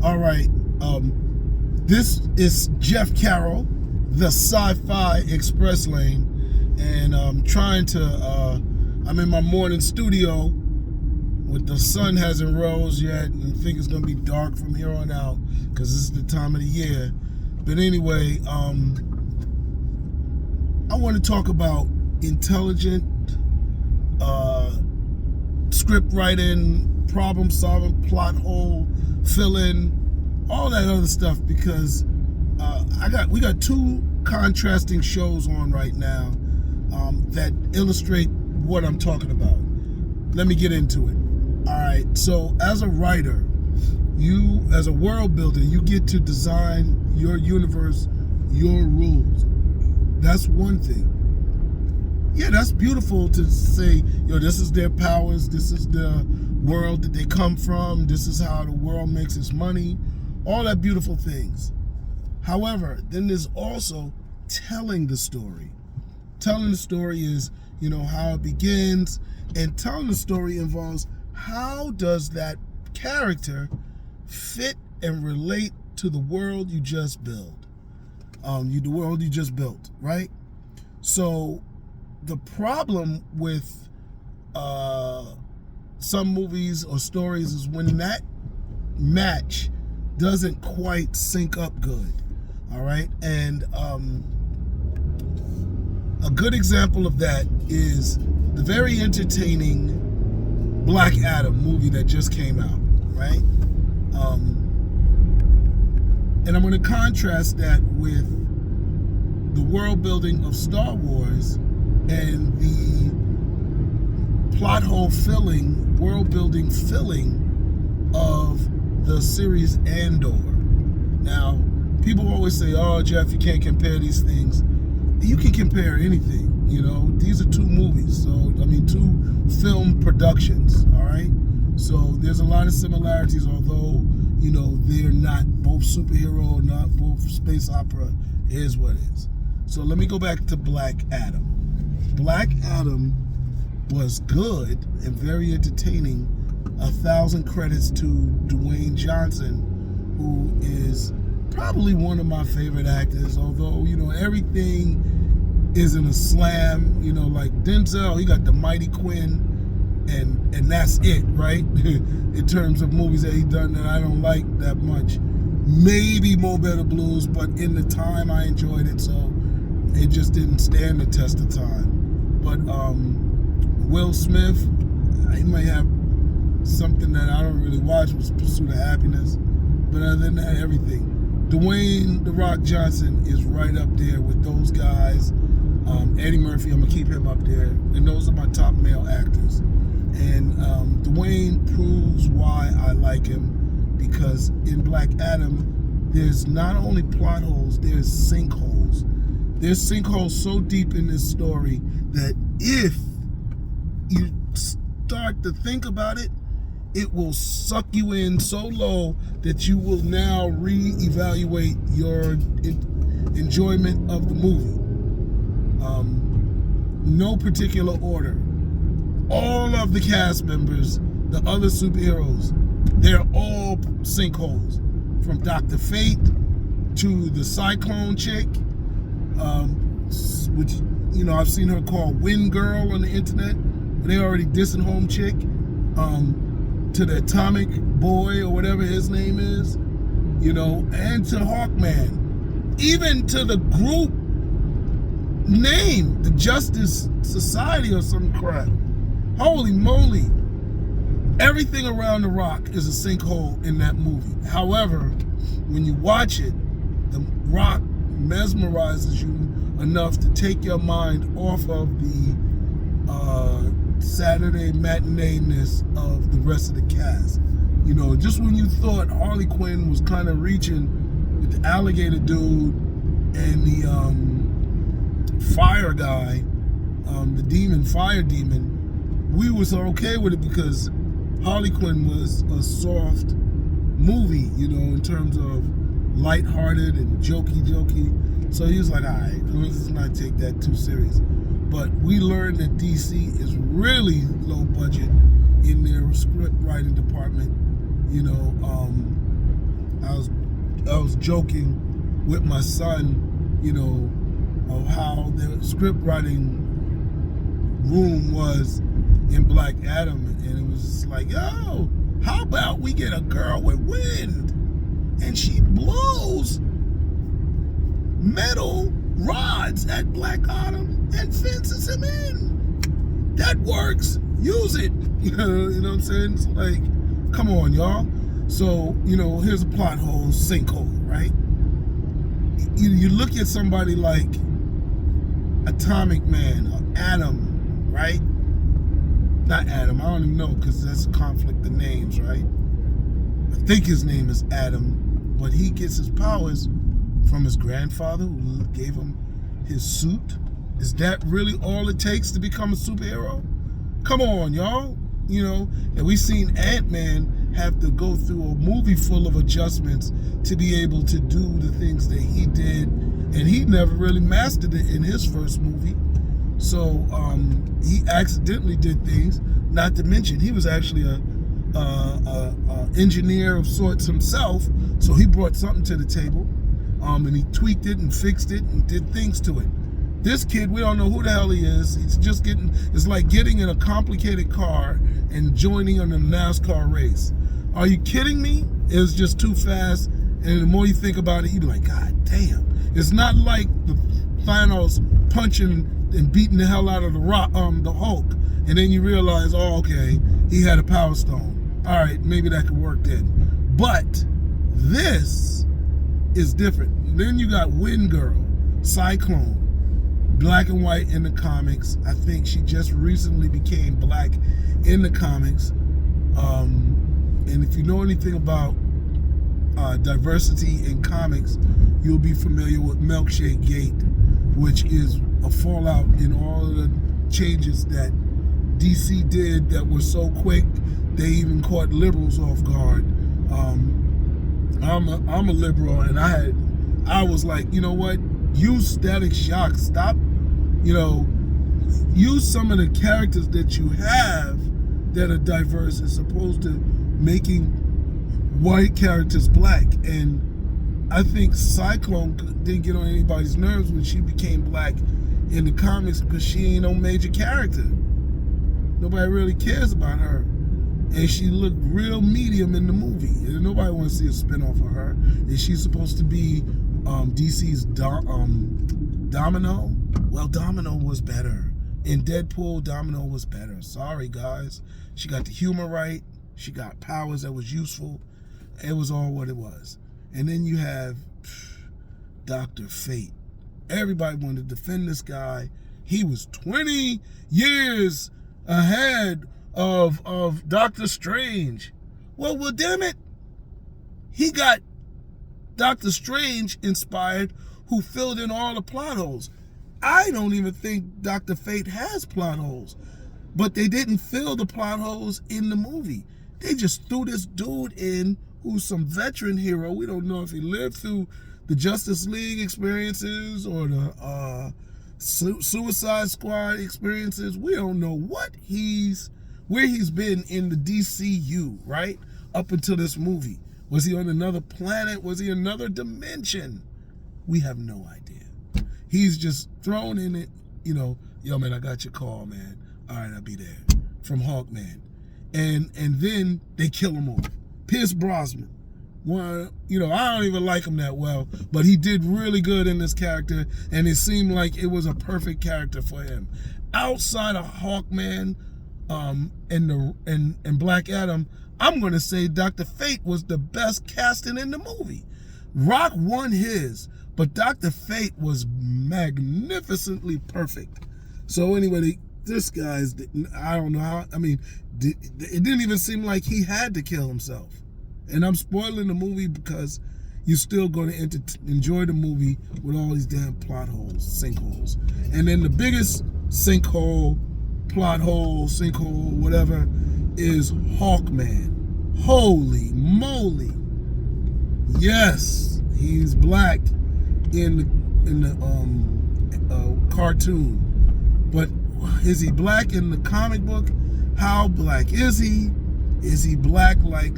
All right. This is Jeff Carroll, the Sci-Fi Express Lane, and I'm trying to. I'm in my morning studio. With the sun hasn't rose yet, and I think it's gonna be dark from here on out because this is the time of the year. But anyway, I want to talk about intelligent script writing, problem solving, plot hole filling, all that other stuff, because we got two contrasting shows on right now that illustrate what I'm talking about. Let me get into it. All right, so as a writer, you, as a world builder, you get to design your universe, your rules. That's one thing. Yeah, that's beautiful to say, this is their powers, this is the world that they come from, this is how the world makes its money, all that beautiful things. However, then there's also telling the story. Telling the story is, how it begins, and telling the story involves how does that character fit and relate to the world you just built? The world you just built, right? So the problem with some movies or stories is when that match doesn't quite sync up good. All right, and a good example of that is the very entertaining Black Adam movie that just came out, right? And I'm going to contrast that with the world building of Star Wars and the plot hole filling, world building filling of the series Andor. Now, people always say, "Oh, Jeff, you can't compare these things." You can compare anything. These are two movies, two film productions, all right? So there's a lot of similarities, although, they're not both superhero, not both space opera. It is what it is. So let me go back to Black Adam. Black Adam was good and very entertaining. 1,000 credits to Dwayne Johnson, who is probably one of my favorite actors, although, everything isn't a slam, like Denzel, he got the Mighty Quinn, and that's it, right? In terms of movies that he done that I don't like that much. Maybe Mo Better Blues, but in the time I enjoyed it, so it just didn't stand the test of time. But Will Smith, he might have something that I don't really watch, was Pursuit of Happiness, but other than that, everything. Dwayne "The Rock" Johnson is right up there with those guys. Eddie Murphy, I'm gonna keep him up there, and those are my top male actors. And Dwayne proves why I like him, because in Black Adam, there's not only plot holes, there's sinkholes. There's sinkholes so deep in this story that if you start to think about it, it will suck you in so low that you will now reevaluate your enjoyment of the movie. No particular order. All of the cast members, the other superheroes, they're all sinkholes. From Dr. Fate to the Cyclone chick, which, I've seen her called Wind Girl on the internet, but they already dissing Home Chick, to the Atomic Boy or whatever his name is, and to Hawkman, even to the group name, the Justice Society or some crap. Holy moly. Everything around the Rock is a sinkhole in that movie. However, when you watch it, the Rock mesmerizes you enough to take your mind off of the Saturday matinee-ness of the rest of the cast. Just when you thought Harley Quinn was kind of reaching with the alligator dude and the fire guy, the fire demon, we was okay with it because Harley Quinn was a soft movie, in terms of lighthearted and jokey. So he was like, all right, let's not take that too serious. But we learned that DC is really low budget in their script writing department. I was joking with my son, you know, of how the script writing room was in Black Adam, and it was just like, yo, how about we get a girl with wind and she blows metal rods at Black Adam and fences him in? That works. Use it. You know what I'm saying? It's like, come on, y'all. So, you know, here's a plot hole, sinkhole, right? You look at somebody like Atomic Man or Atom, right? Not Adam, I don't even know, because that's a conflict of names, right? I think his name is Adam, but he gets his powers from his grandfather who gave him his suit. Is that really all it takes to become a superhero? Come on, y'all. You know, and we've seen Ant-Man have to go through a movie full of adjustments to be able to do the things that he did, and he never really mastered it in his first movie. So he accidentally did things. Not to mention, he was actually a engineer of sorts himself, so he brought something to the table, and he tweaked it and fixed it and did things to it. This kid, we don't know who the hell he is. He's just it's like getting in a complicated car and joining in a NASCAR race. Are you kidding me? It was just too fast, and the more you think about it, you be like, God damn. It's not like the Thanos punching and beating the hell out of the Hulk, and then you realize, oh, okay, he had a power stone. All right, maybe that could work then. But this is different. Then you got Wind Girl, Cyclone, black and white in the comics. I think she just recently became black in the comics. And if you know anything about diversity in comics, you'll be familiar with Milkshake Gate, which is a fallout in all of the changes that DC did that were so quick they even caught liberals off guard. I'm a liberal, and I was like, you know what? Use Static Shock. Stop, you know, use some of the characters that you have that are diverse as opposed to making white characters black. And I think Cyclone didn't get on anybody's nerves when she became black in the comics because she ain't no major character. Nobody really cares about her. And she looked real medium in the movie. And nobody wants to see a spinoff of her. Is she supposed to be DC's Domino? Well, Domino was better. In Deadpool, Domino was better. Sorry, guys. She got the humor right. She got powers that was useful. It was all what it was. And then you have Dr. Fate. Everybody wanted to defend this guy. He was 20 years ahead of Doctor Strange. Well, damn it. He got Doctor Strange inspired, who filled in all the plot holes. I don't even think Dr. Fate has plot holes, but they didn't fill the plot holes in the movie. They just threw this dude in who's some veteran hero. We don't know if he lived through the Justice League experiences or the Suicide Squad experiences. We don't know where he's been in the DCU, right? Up until this movie. Was he on another planet? Was he in another dimension? We have no idea. He's just thrown in it, you know, yo, man, I got your call, man. All right, I'll be there. From Hawkman. And then they kill him off. Pierce Brosnan. Well, you know, I don't even like him that well, but he did really good in this character, and it seemed like it was a perfect character for him. Outside of Hawkman and Black Adam, I'm going to say Dr. Fate was the best casting in the movie. Rock won his, but Dr. Fate was magnificently perfect. So anyway, this guy's, I don't know how, I mean, it didn't even seem like he had to kill himself. And I'm spoiling the movie because you're still going to enjoy the movie with all these damn plot holes, sinkholes. And then the biggest sinkhole, plot hole, sinkhole, whatever, is Hawkman. Holy moly. Yes, he's black in the cartoon. But is he black in the comic book? How black is he? Is he black like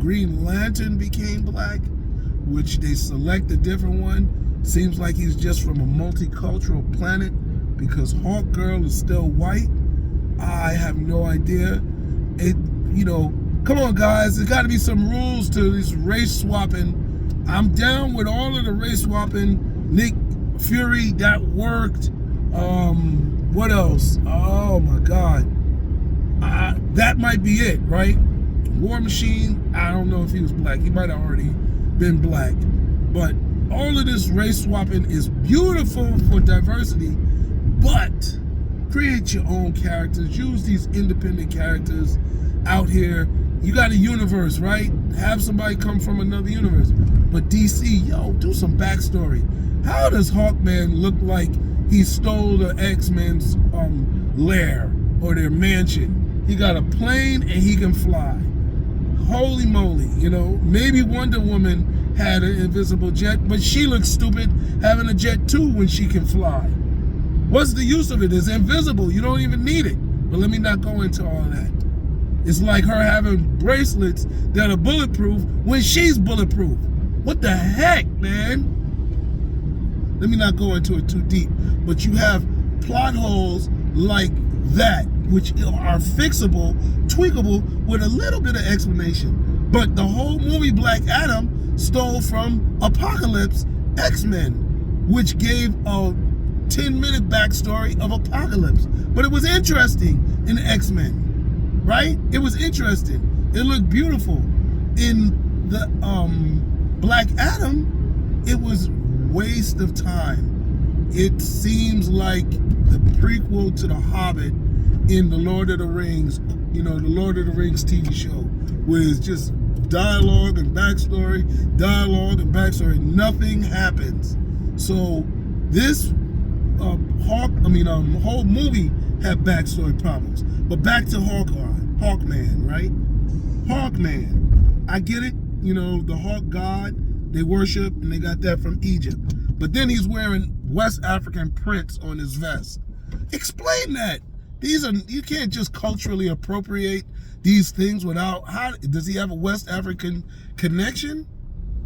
Green Lantern became black, which they select a different one. Seems like he's just from a multicultural planet because Hawk Girl is still white. I have no idea. Come on, guys. There's got to be some rules to this race swapping. I'm down with all of the race swapping. Nick Fury, that worked. What else? Oh my God. That might be it, right? War Machine, I don't know if he was black. He might have already been black. But all of this race swapping is beautiful for diversity, but create your own characters. Use these independent characters out here. You got a universe, right? Have somebody come from another universe. But DC, do some backstory. How does Hawkman look like he stole the X-Men's lair or their mansion? He got a plane and he can fly. Holy moly, maybe Wonder Woman had an invisible jet, but she looks stupid having a jet too when she can fly. What's the use of it? It's invisible. You don't even need it. But let me not go into all that. It's like her having bracelets that are bulletproof when she's bulletproof. What the heck, man? Let me not go into it too deep. But you have plot holes like that, which are fixable, tweakable with a little bit of explanation. But the whole movie Black Adam stole from Apocalypse X-Men, which gave a 10-minute backstory of Apocalypse. But it was interesting in X-Men, right? It was interesting. It looked beautiful. In the Black Adam, it was waste of time. It seems like the prequel to The Hobbit in the Lord of the Rings, the Lord of the Rings TV show, where it's just dialogue and backstory, nothing happens. So this whole movie had backstory problems. But back to Hawkman, right? Hawkman, I get it, the Hawk God they worship, and they got that from Egypt. But then he's wearing West African prints on his vest. Explain that. You can't just culturally appropriate these things without, does he have a West African connection?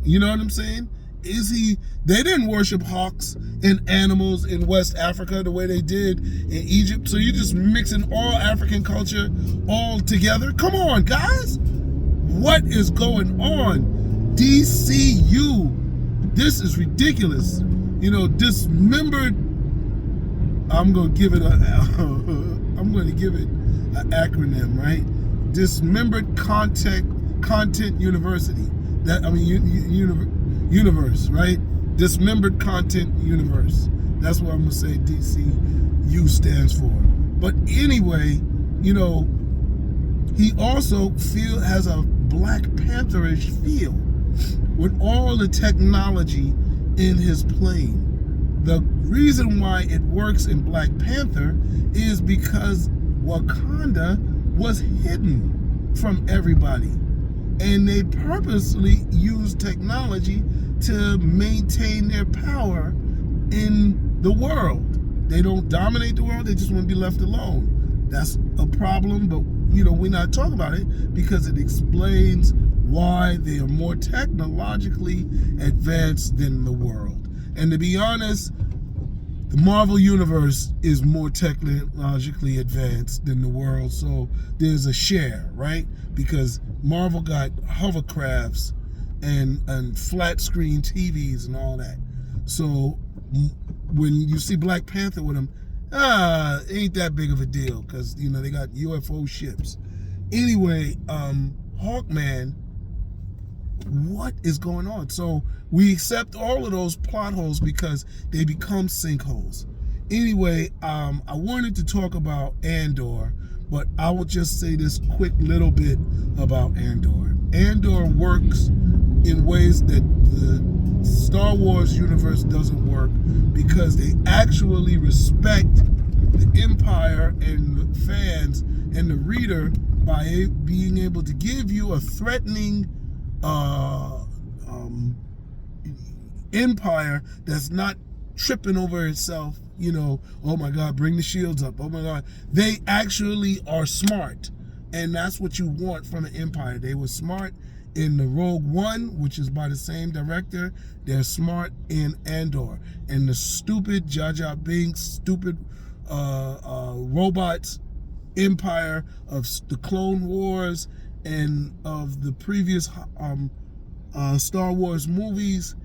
You know what I'm saying? They didn't worship hawks and animals in West Africa the way they did in Egypt. So you're just mixing all African culture all together? Come on, guys. What is going on? DCU. This is ridiculous. Dismembered. I'm going to give it an acronym, right? Dismembered Content University. Universe, right? Dismembered Content Universe. That's what I'm going to say DCU stands for. But anyway, he also has a Black Pantherish feel with all the technology in his plane. The reason why it works in Black Panther is because Wakanda was hidden from everybody. And they purposely use technology to maintain their power in the world. They don't dominate the world, they just want to be left alone. That's a problem, but we're not talking about it because it explains why they are more technologically advanced than the world. And to be honest, the Marvel Universe is more technologically advanced than the world, so there's a share, right? Because Marvel got hovercrafts and flat screen TVs and all that. So when you see Black Panther with them, ain't that big of a deal because, they got UFO ships. Anyway, Hawkman, what is going on? So we accept all of those plot holes because they become sinkholes. Anyway, I wanted to talk about Andor, but I will just say this quick little bit about Andor. Andor works in ways that the Star Wars universe doesn't work because they actually respect the Empire and the fans and the reader by being able to give you a threatening empire that's not tripping over itself, oh my God, bring the shields up, oh my God. They actually are smart, and that's what you want from an empire. They were smart In the Rogue One, which is by the same director, they're smart in Andor. And the stupid Jar Jar Binks, stupid robots empire of the Clone Wars and of the previous Star Wars movies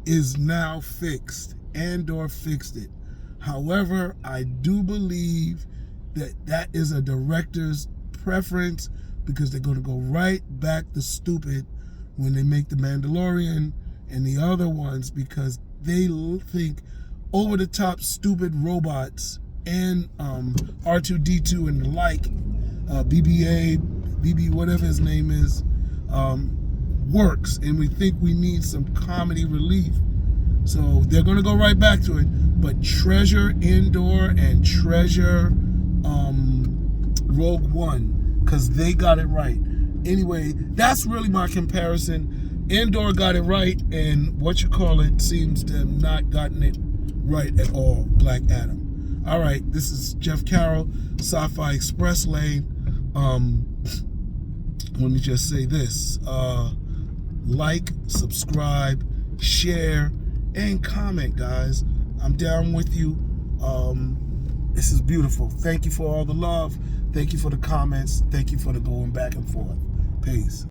is now fixed. Andor fixed it. However, I do believe that that is a director's preference, because they're going to go right back to stupid when they make The Mandalorian and the other ones, because they think over-the-top stupid robots and R2-D2 and the like, BB, whatever his name is, works. And we think we need some comedy relief. So they're going to go right back to it. But treasure Andor and treasure Rogue One, because they got it right. Anyway, that's really my comparison. Andor got it right, and seems to have not gotten it right at all. Black Adam. All right, this is Jeff Carroll, Sci-Fi Express Lane. Let me just say this. Like, subscribe, share, and comment, guys. I'm down with you. This is beautiful. Thank you for all the love. Thank you for the comments. Thank you for the going back and forth. Peace.